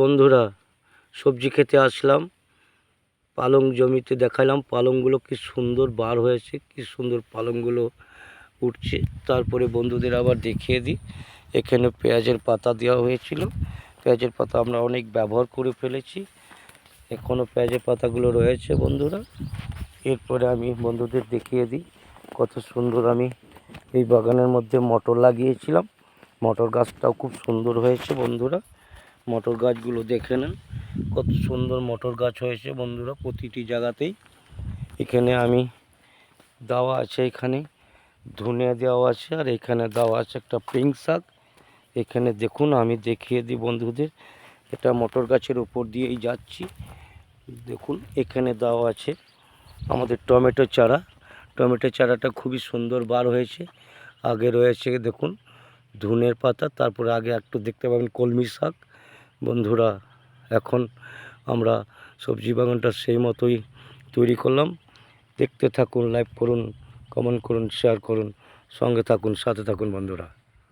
বন্ধুরা, সবজি খেতে আসলাম, পালং জমিতে দেখালাম পালংগুলো কি সুন্দর বার হয়েছে, কি সুন্দর পালংগুলো উঠছে। তারপরে বন্ধুদের আবার দেখিয়ে দিই, এখানে পেঁয়াজের পাতা দেওয়া হয়েছিল। পেঁয়াজের পাতা আমরা অনেক ব্যবহার করে ফেলেছি, এখনও পেঁয়াজের পাতাগুলো রয়েছে বন্ধুরা। এরপরে আমি বন্ধুদের দেখিয়ে দিই কত সুন্দর আমি এই বাগানের মধ্যে মটর লাগিয়েছিলাম। মটর গাছটাও খুব সুন্দর হয়েছে বন্ধুরা। মটর গাছগুলো দেখে নেন, কত সুন্দর মটর গাছ হয়েছে বন্ধুরা প্রতিটি জায়গাতেই। এখানে আমি দেওয়া আছে, এখানে ধনিয়া দেওয়া আছে, আর এখানে দেওয়া আছে একটা পিঙ্ক শাক। এখানে দেখুন, আমি দেখিয়ে দিই বন্ধুদের, এটা মটর গাছের উপর দিয়েই যাচ্ছি। দেখুন এখানে দেওয়া আছে আমাদের টমেটো চারা। টমেটো চারাটা খুবই সুন্দর বার হয়েছে। আগে রয়েছে দেখুন ধনের পাতা, তারপরে আগে একটু দেখতে পাবেন কলমি শাক। বন্ধুরা, এখন আমরা সবজি বাগানটা সেই মতোই তৈরি করলাম। দেখতে থাকুন, লাইক করুন, কমেন্ট করুন, শেয়ার করুন, সঙ্গে থাকুন, সাথে থাকুন বন্ধুরা।